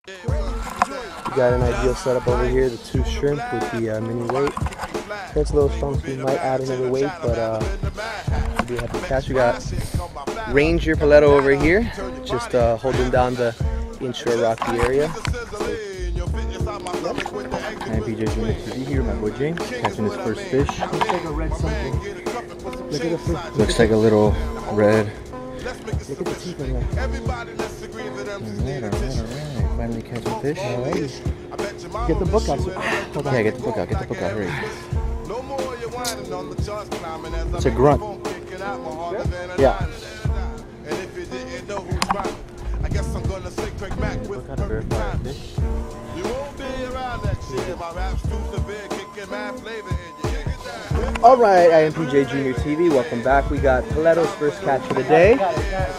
Got an ideal setup over here, the 2 shrimp with the mini weight. It's a little strong, so we might add another weight, but we do have the catch. We got Ranger Paletto over here, just holding down the inshore rocky area. I'm PJ Junior TV here, my boy James, catching his first fish. Looks like a red something. Look at the fish. Looks like a little red. Look at the teeth in there. Alright. Finally catching fish. Alright. Get the book out. Hold on. Yeah, get the book out, hurry. It's a grunt. Yeah. What kind of verified fish? Alright, I am PJ Junior TV. Welcome back. We got Paletto's first catch of the day.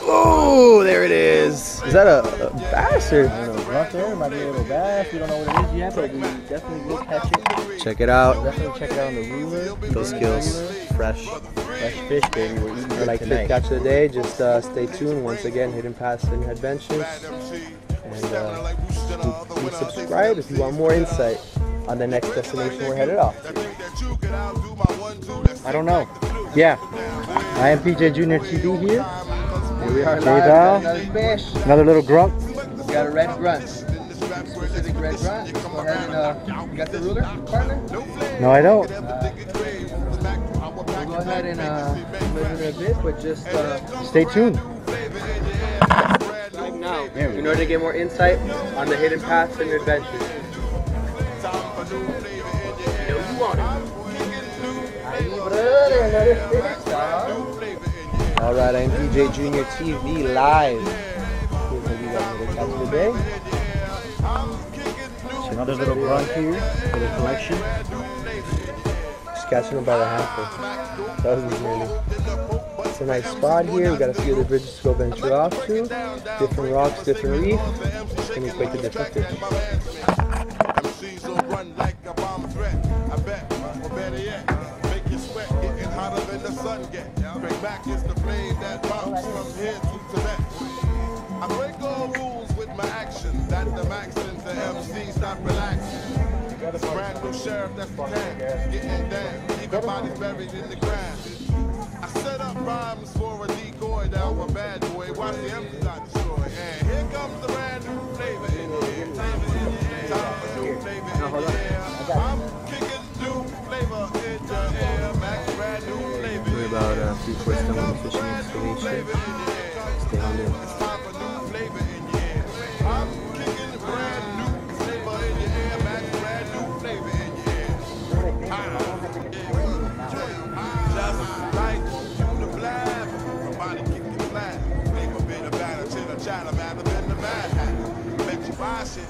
Oh, there it is. Is that a bass or? A little grunt there, might be a little bass. We don't know what it is yet, but we definitely will catch it. Check it out. Definitely check it out on the ruler. Those skills. Fresh. Fresh fish, baby. We're eating Like tonight. fifth catch of the day. Just stay tuned. Once again, Hidden Paths and Adventures. And please subscribe if you want more insight on the next destination we're headed off to. I don't know. Yeah. I am PJ Junior TV here. Here we are. Val. Another fish. Another little grunt. We got a red grunt. Specific red grunt. Go ahead and you got the ruler, partner? No, I don't. We'll go ahead and split it a bit, but just Stay tuned. now, in order to get more insight on the Hidden Paths and Adventures. You know you want it. Alright, I'm PJ Junior TV live. Here's what we got another catch of the day. Another little grunt here for the collection. Just catching them by the handful. Dozens nearly. It's a nice spot here. We got a few other bridges to go venture off to. Different rocks, different reef. Can equate to different fish. I break all rules with my actions. That's the maxim. The MC stop relaxing. It's a brand new sheriff that's the tank. Getting down. Even bodies buried in the ground. I set up rhymes for a decoy down a bad boy. Watch the MCs I destroy. And here comes the brand new flavor in here. Time for new flavor in here. I'm kicking new flavor in the air. Max brand new flavor. We're about 3/4 done with the fishing installation. Stay on there.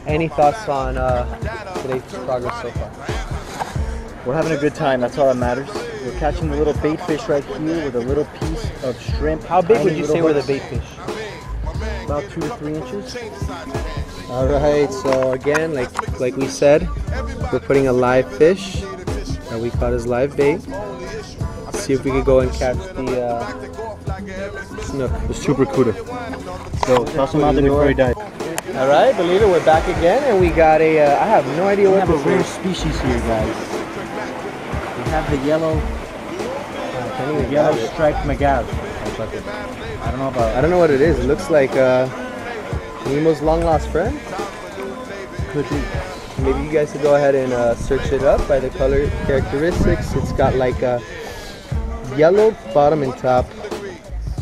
Any thoughts on today's progress so far? We're having a good time. That's all that matters. We're catching the little bait fish right here with a little piece of shrimp. How big would you say were the bait fish? About 2 to 3 inches. Alright, so again, like we said, we're putting a live fish that we caught as live bait. Let's see if we could go and catch the snook. The super cuda. So toss him out the door. Alright, believe it, we're back again and we got a, I have no idea what We have a this rare is. species here, guys. We have the yellow striped magav. I don't know what it is. It looks like Nemo's long lost friend. Could be. Maybe you guys could go ahead and search it up by the color characteristics. It's got like a yellow bottom and top.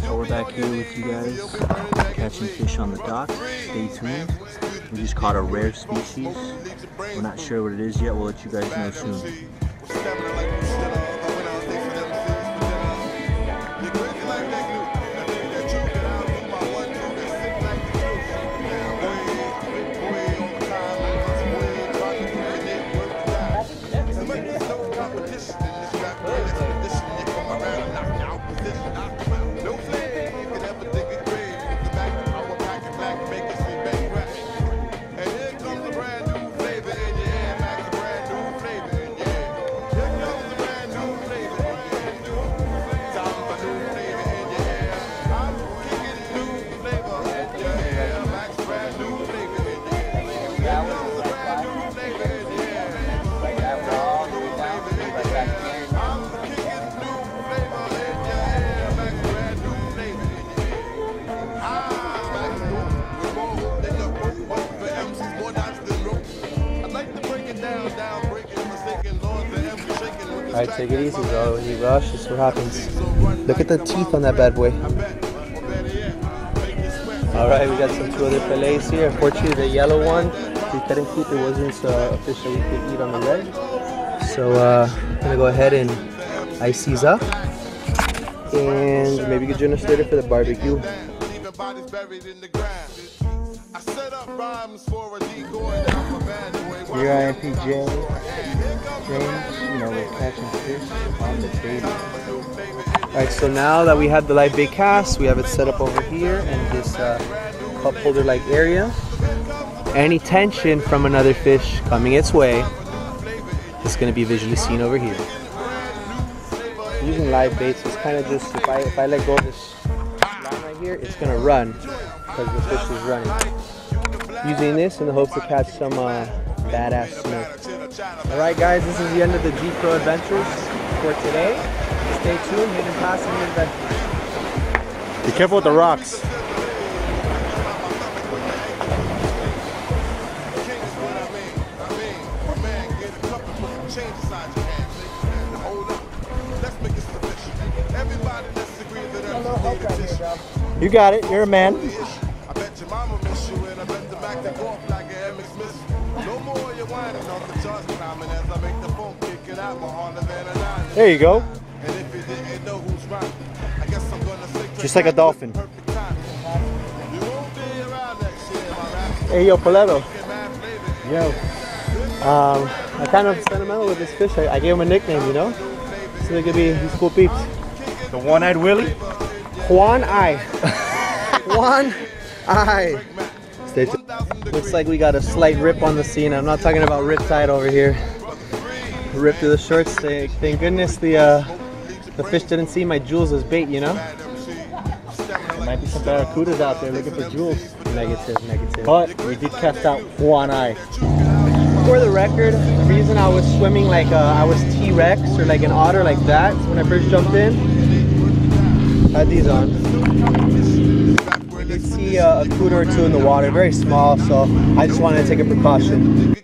So we're back here with you guys, catching fish on the dock. Stay tuned. We just caught a rare species. We're not sure what it is yet. We'll let you guys know soon. Alright, take it easy, bro. When you rush, this is what happens. Look at the teeth on that bad boy. Alright, we got some 2 other fillets here. Unfortunately, the yellow one, we couldn't keep. It wasn't a fish that we could eat on the red. So, I'm gonna go ahead and ice these up. And maybe get join us later for the barbecue. Here I am, PJ. James, you know, we're catching fish on the daily. Alright, so now that we have the live bait cast, we have it set up over here in this cup holder like area. Any tension from another fish coming its way is going to be visually seen over here. Using live baits is kind of just, if I let go of this line right here, it's going to run because the fish is running. Using this in the hopes to catch some badass snook. Alright guys, this is the end of the G Pro adventures for today. Stay tuned, hidden past some adventures. Be careful with the rocks. You got it, you're a man. I bet your mama miss you and I bet the back that go off like an MX miss. No more you're whining off the charts climbing as I make the phone kick it out my harder than a 9. There you go. And if you didn't know who's right, I guess I'm gonna say Just like a dolphin. perfect time. You won't be around next year, my rap. Hey yo, Paleto. Yo. I'm kind of sentimental with this fish. I gave him a nickname, you know? So they could be these cool peeps. The one-eyed Willie? Juan I. Juan I. Stay tuned. Looks like we got a slight rip on the scene. I'm not talking about rip tide over here. Rip through the shorts. Thank goodness the fish didn't see my jewels as bait, you know? There might be some barracudas out there looking for jewels. Negative, negative. But we did cast out one eye. For the record, the reason I was swimming like I was T-Rex or like an otter like that when I first jumped in, I had these on. I did see a cooter or two in the water, very small, so I just wanted to take a precaution.